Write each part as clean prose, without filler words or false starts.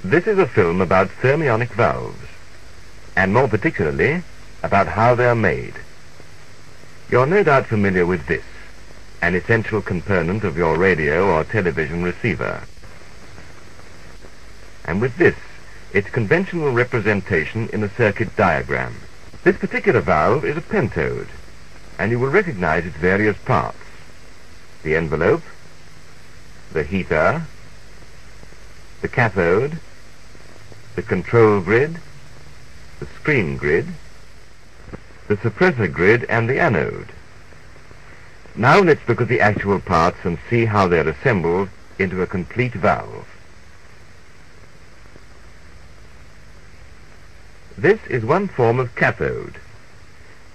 This is a film about thermionic valves, and more particularly, about how they are made. You're no doubt familiar with this, an essential component of your radio or television receiver. And with this, its conventional representation in a circuit diagram. This particular valve is a pentode, and you will recognize its various parts: the envelope, the heater, the cathode, the control grid, the screen grid, the suppressor grid, and the anode. Now let's look at the actual parts and see how they're assembled into a complete valve. This is one form of cathode.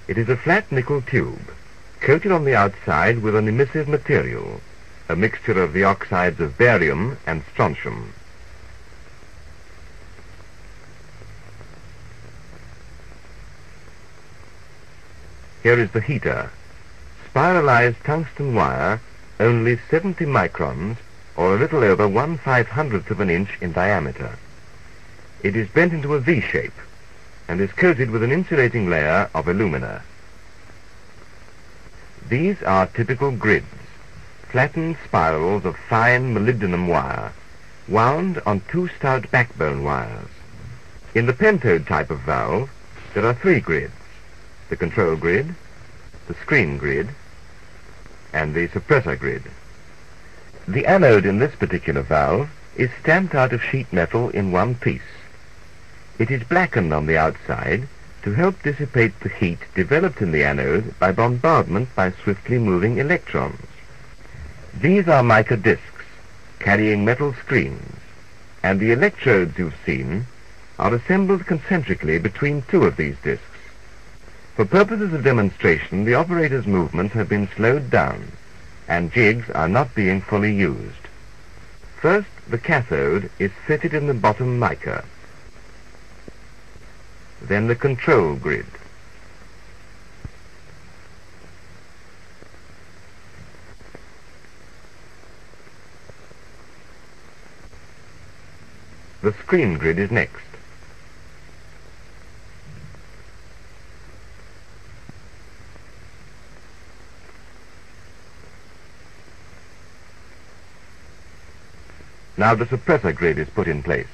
It is a flat nickel tube, coated on the outside with an emissive material, a mixture of the oxides of barium and strontium. Here is the heater, spiralized tungsten wire, only 70 microns, or a little over 1/500th of an inch in diameter. It is bent into a V shape, and is coated with an insulating layer of alumina. These are typical grids, flattened spirals of fine molybdenum wire, wound on two stout backbone wires. In the pentode type of valve, there are three grids: the control grid, the screen grid, and the suppressor grid. The anode in this particular valve is stamped out of sheet metal in one piece. It is blackened on the outside to help dissipate the heat developed in the anode by bombardment by swiftly moving electrons. These are mica discs carrying metal screens, and the electrodes you've seen are assembled concentrically between two of these discs. For purposes of demonstration, the operator's movements have been slowed down, and jigs are not being fully used. First, the cathode is fitted in the bottom mica. Then the control grid. The screen grid is next. Now the suppressor grid is put in place.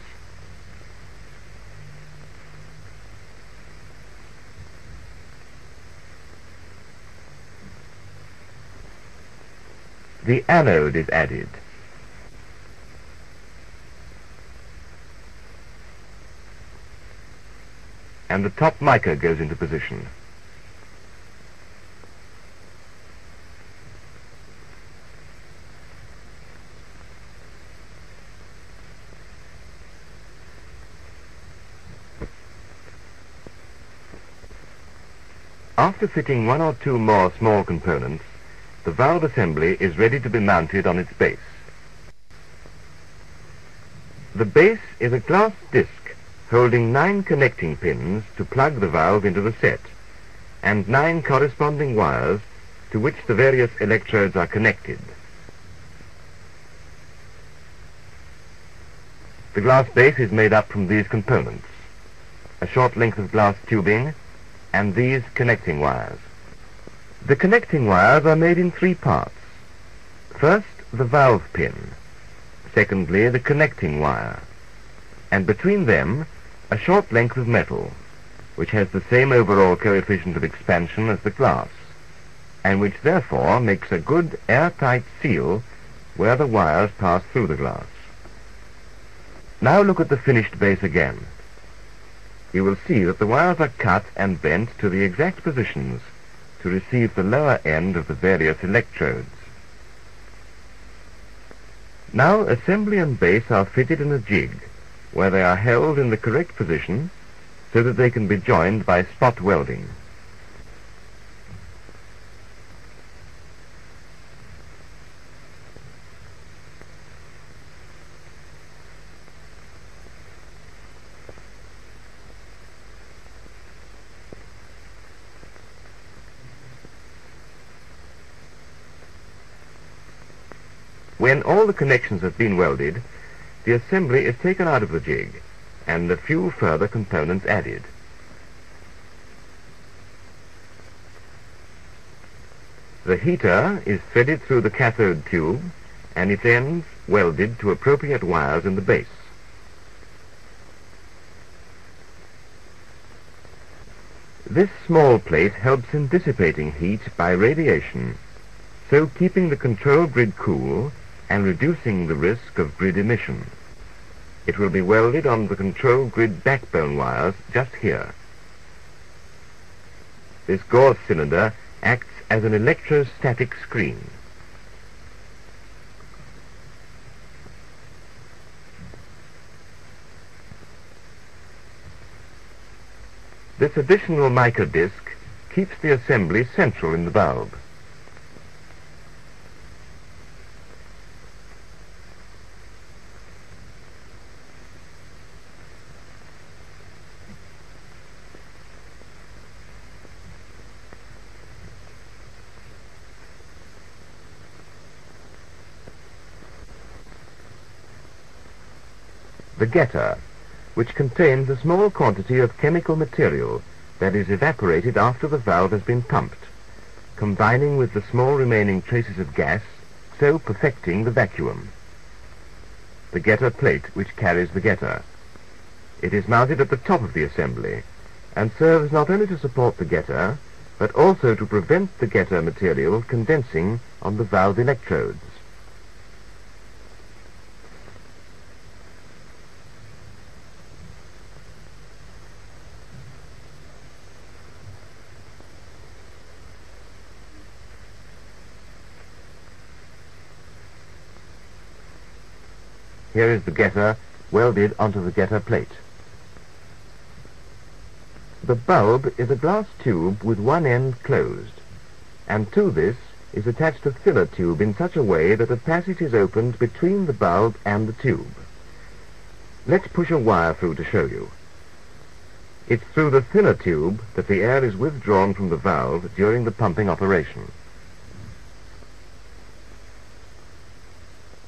The anode is added. And the top mica goes into position. After fitting one or two more small components, the valve assembly is ready to be mounted on its base. The base is a glass disc holding 9 connecting pins to plug the valve into the set, and 9 corresponding wires to which the various electrodes are connected. The glass base is made up from these components: a short length of glass tubing, and these connecting wires. The connecting wires are made in 3 parts. First, the valve pin. Secondly, the connecting wire. And between them, a short length of metal, which has the same overall coefficient of expansion as the glass, and which therefore makes a good airtight seal where the wires pass through the glass. Now look at the finished base again. You will see that the wires are cut and bent to the exact positions to receive the lower end of the various electrodes. Now assembly and base are fitted in a jig, where they are held in the correct position so that they can be joined by spot welding. When all the connections have been welded, the assembly is taken out of the jig and a few further components added. The heater is threaded through the cathode tube and its ends welded to appropriate wires in the base. This small plate helps in dissipating heat by radiation, so keeping the control grid cool and reducing the risk of grid emission. It will be welded on the control grid backbone wires just here. This gauze cylinder acts as an electrostatic screen. This additional mica disc keeps the assembly central in the bulb. The getter, which contains a small quantity of chemical material that is evaporated after the valve has been pumped, combining with the small remaining traces of gas, so perfecting the vacuum. The getter plate which carries the getter. It is mounted at the top of the assembly and serves not only to support the getter, but also to prevent the getter material condensing on the valve electrodes. Here is the getter welded onto the getter plate. The bulb is a glass tube with one end closed, and to this is attached a filler tube in such a way that a passage is opened between the bulb and the tube. Let's push a wire through to show you. It's through the filler tube that the air is withdrawn from the valve during the pumping operation.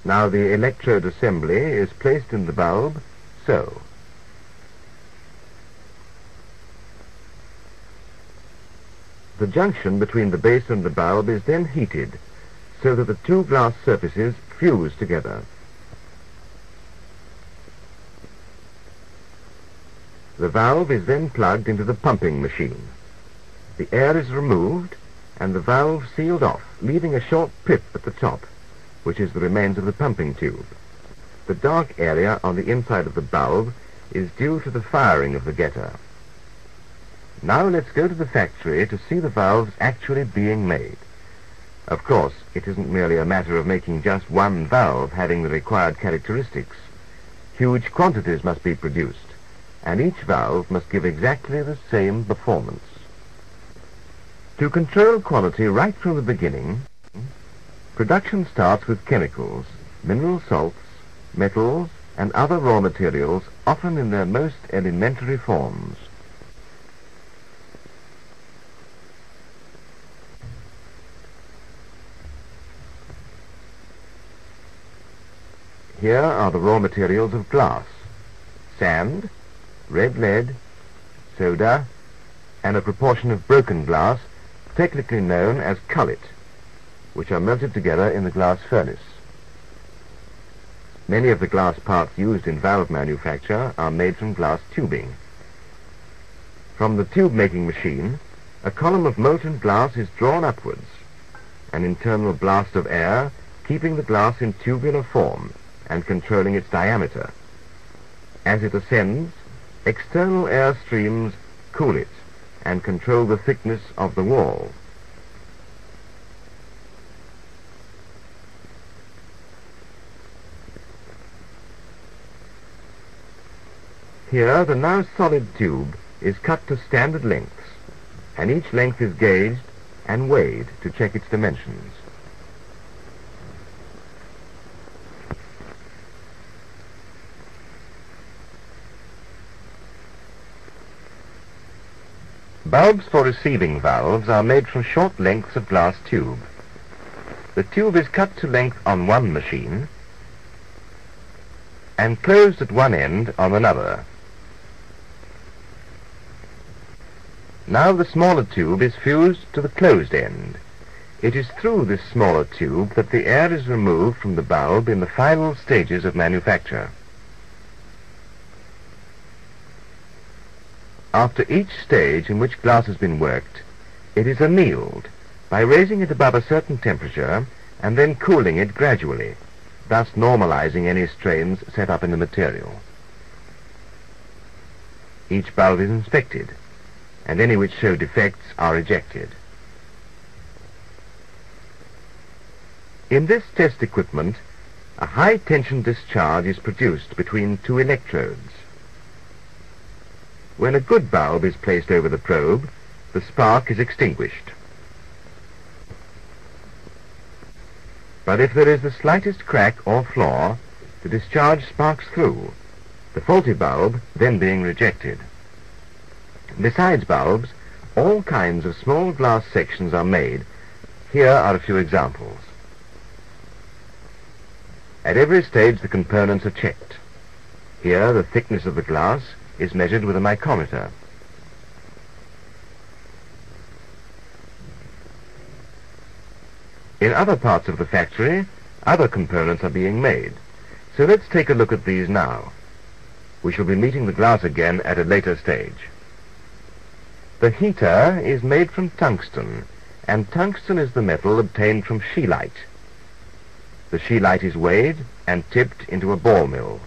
Now the electrode assembly is placed in the bulb, so. The junction between the base and the bulb is then heated, so that the two glass surfaces fuse together. The valve is then plugged into the pumping machine. The air is removed and the valve sealed off, leaving a short pip at the top, which is the remains of the pumping tube. The dark area on the inside of the bulb is due to the firing of the getter. Now let's go to the factory to see the valves actually being made. Of course, it isn't merely a matter of making just one valve having the required characteristics. Huge quantities must be produced, and each valve must give exactly the same performance. To control quality right from the beginning, production starts with chemicals, mineral salts, metals, and other raw materials, often in their most elementary forms. Here are the raw materials of glass: sand, red lead, soda, and a proportion of broken glass, technically known as cullet, which are melted together in the glass furnace. Many of the glass parts used in valve manufacture are made from glass tubing. From the tube-making machine, a column of molten glass is drawn upwards, an internal blast of air keeping the glass in tubular form and controlling its diameter. As it ascends, external air streams cool it and control the thickness of the wall. Here, the now solid tube is cut to standard lengths, and each length is gauged and weighed to check its dimensions. Bulbs for receiving valves are made from short lengths of glass tube. The tube is cut to length on one machine and closed at one end on another. Now the smaller tube is fused to the closed end. It is through this smaller tube that the air is removed from the bulb in the final stages of manufacture. After each stage in which glass has been worked, it is annealed by raising it above a certain temperature and then cooling it gradually, thus normalizing any strains set up in the material. Each bulb is inspected, and any which show defects are ejected. In this test equipment, a high-tension discharge is produced between two electrodes. When a good bulb is placed over the probe, the spark is extinguished. But if there is the slightest crack or flaw, the discharge sparks through, the faulty bulb then being rejected. Besides bulbs, all kinds of small glass sections are made. Here are a few examples. At every stage the components are checked. Here the thickness of the glass is measured with a micrometer. In other parts of the factory, other components are being made. So let's take a look at these now. We shall be meeting the glass again at a later stage. The heater is made from tungsten, and tungsten is the metal obtained from scheelite. The scheelite is weighed and tipped into a ball mill.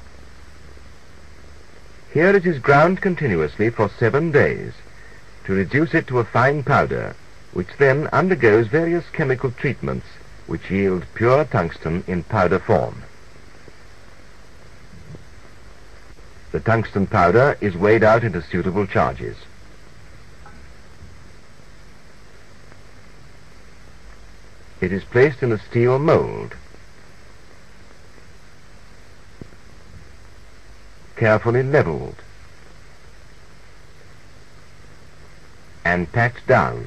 Here it is ground continuously for 7 days to reduce it to a fine powder, which then undergoes various chemical treatments which yield pure tungsten in powder form. The tungsten powder is weighed out into suitable charges. It is placed in a steel mold, carefully leveled, and packed down.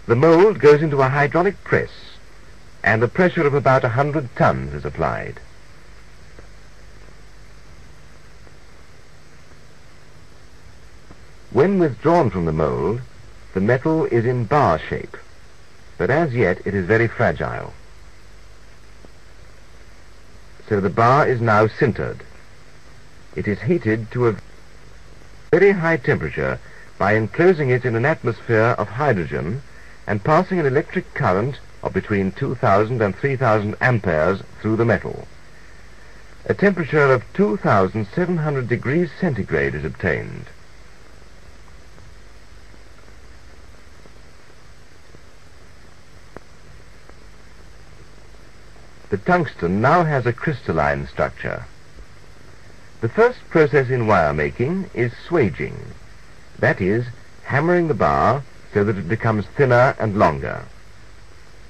The mold goes into a hydraulic press, and a pressure of about 100 tons is applied. When withdrawn from the mold, the metal is in bar shape, but as yet it is very fragile. So the bar is now sintered. It is heated to a very high temperature by enclosing it in an atmosphere of hydrogen and passing an electric current of between 2,000 and 3,000 amperes through the metal. A temperature of 2,700 degrees centigrade is obtained. The tungsten now has a crystalline structure. The first process in wire making is swaging, that is, hammering the bar so that it becomes thinner and longer.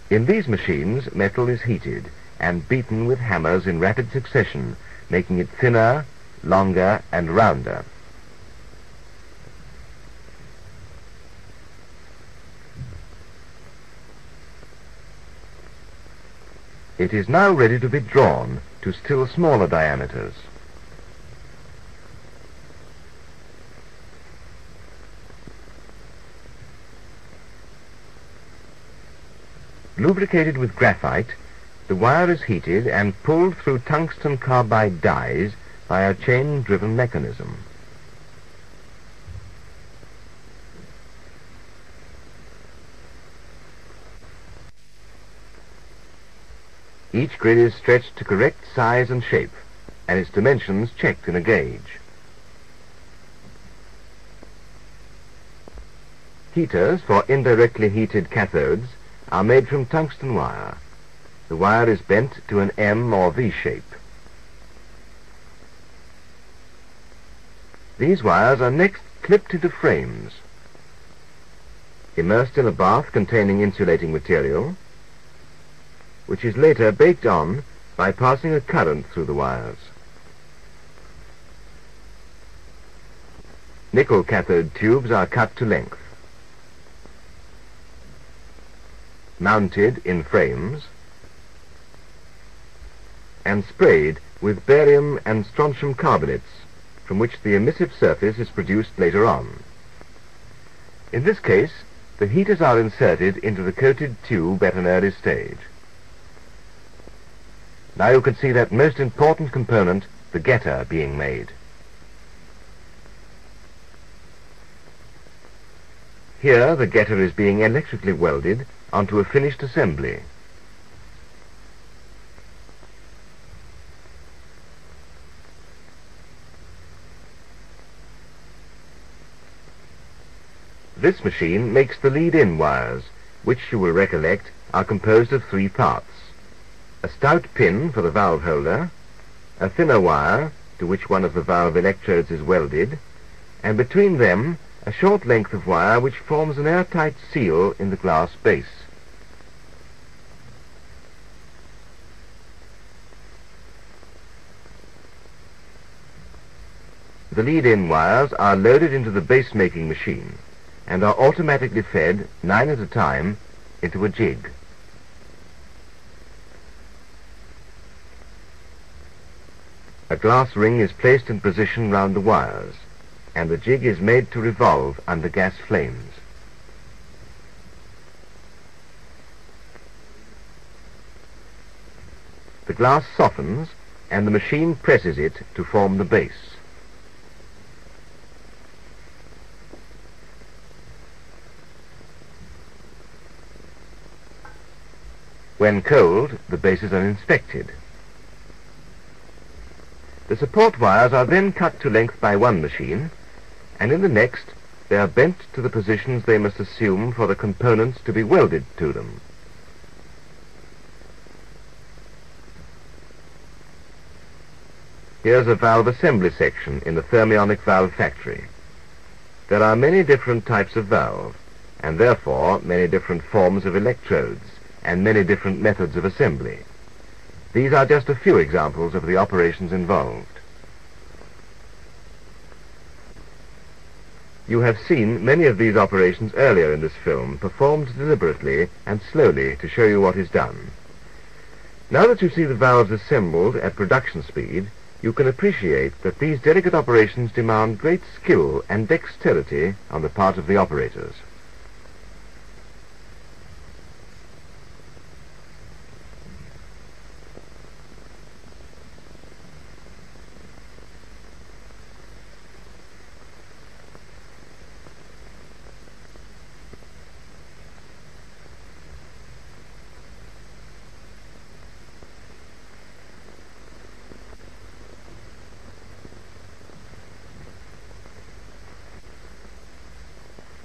In these machines, metal is heated and beaten with hammers in rapid succession, making it thinner, longer, and rounder. It is now ready to be drawn to still smaller diameters. Lubricated with graphite, the wire is heated and pulled through tungsten carbide dies by a chain-driven mechanism. Each grid is stretched to correct size and shape, and its dimensions checked in a gauge. Heaters for indirectly heated cathodes are made from tungsten wire. The wire is bent to an M or V shape. These wires are next clipped into frames, immersed in a bath containing insulating material, which is later baked on by passing a current through the wires. Nickel cathode tubes are cut to length. mounted in frames, and sprayed with barium and strontium carbonates, from which the emissive surface is produced later on. In this case, the heaters are inserted into the coated tube at an early stage. Now you can see that most important component, the getter, being made. Here the getter is being electrically welded onto a finished assembly. This machine makes the lead-in wires, which you will recollect are composed of three parts: a stout pin for the valve holder, a thinner wire to which one of the valve electrodes is welded, and between them a short length of wire which forms an airtight seal in the glass base. The lead-in wires are loaded into the base-making machine and are automatically fed, 9 at a time, into a jig. A glass ring is placed in position round the wires, and the jig is made to revolve under gas flames. The glass softens, and the machine presses it to form the base. When cold, the bases are inspected. The support wires are then cut to length by one machine, and in the next they are bent to the positions they must assume for the components to be welded to them. Here's a valve assembly section in the thermionic valve factory. There are many different types of valve, and therefore many different forms of electrodes, and many different methods of assembly. These are just a few examples of the operations involved. You have seen many of these operations earlier in this film, performed deliberately and slowly to show you what is done. Now that you see the valves assembled at production speed, you can appreciate that these delicate operations demand great skill and dexterity on the part of the operators.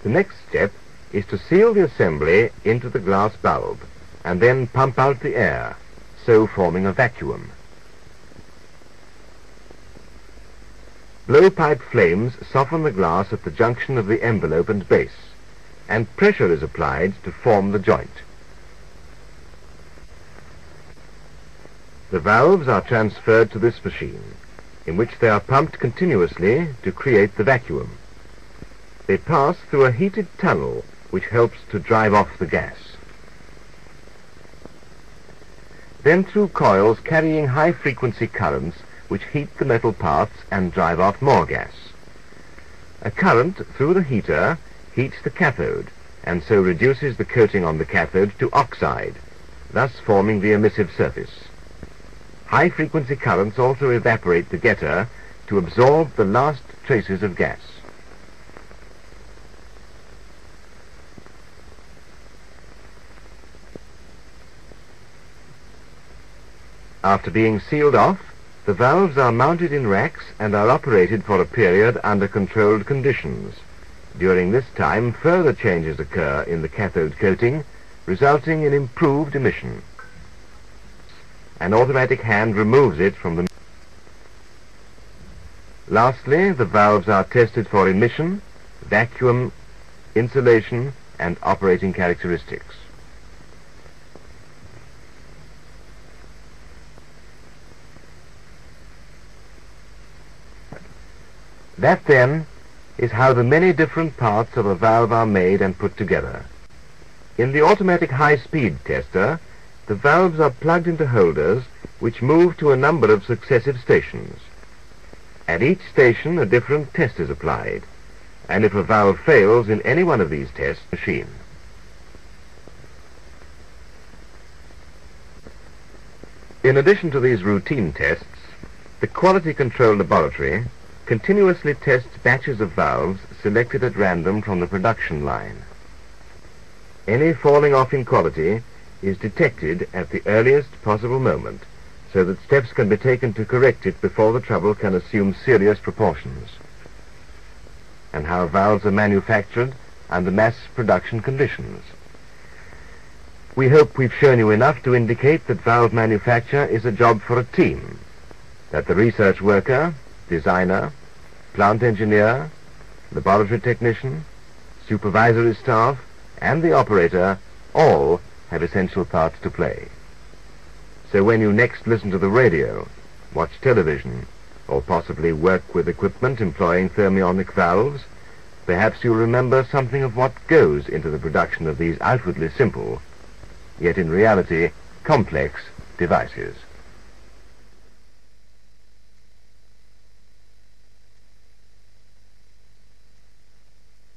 The next step is to seal the assembly into the glass bulb and then pump out the air, so forming a vacuum. Blowpipe flames soften the glass at the junction of the envelope and base, and pressure is applied to form the joint. The valves are transferred to this machine, in which they are pumped continuously to create the vacuum. They pass through a heated tunnel which helps to drive off the gas. Then through coils carrying high-frequency currents which heat the metal parts and drive off more gas. A current through the heater heats the cathode and so reduces the coating on the cathode to oxide, thus forming the emissive surface. High-frequency currents also evaporate the getter to absorb the last traces of gas. After being sealed off, the valves are mounted in racks and are operated for a period under controlled conditions. During this time, further changes occur in the cathode coating, resulting in improved emission. An automatic hand removes it from the... Lastly, the valves are tested for emission, vacuum, insulation, and operating characteristics. That, then, is how the many different parts of a valve are made and put together. In the automatic high-speed tester, the valves are plugged into holders which move to a number of successive stations. At each station, a different test is applied, and if a valve fails in any one of these tests, machine. In addition to these routine tests, the Quality Control Laboratory continuously tests batches of valves selected at random from the production line. Any falling off in quality is detected at the earliest possible moment, so that steps can be taken to correct it before the trouble can assume serious proportions. And how valves are manufactured under mass production conditions. We hope we've shown you enough to indicate that valve manufacture is a job for a team, that the research worker, designer, plant engineer, laboratory technician, supervisory staff, and the operator all have essential parts to play. So when you next listen to the radio, watch television, or possibly work with equipment employing thermionic valves, perhaps you'll remember something of what goes into the production of these outwardly simple, yet in reality complex, devices.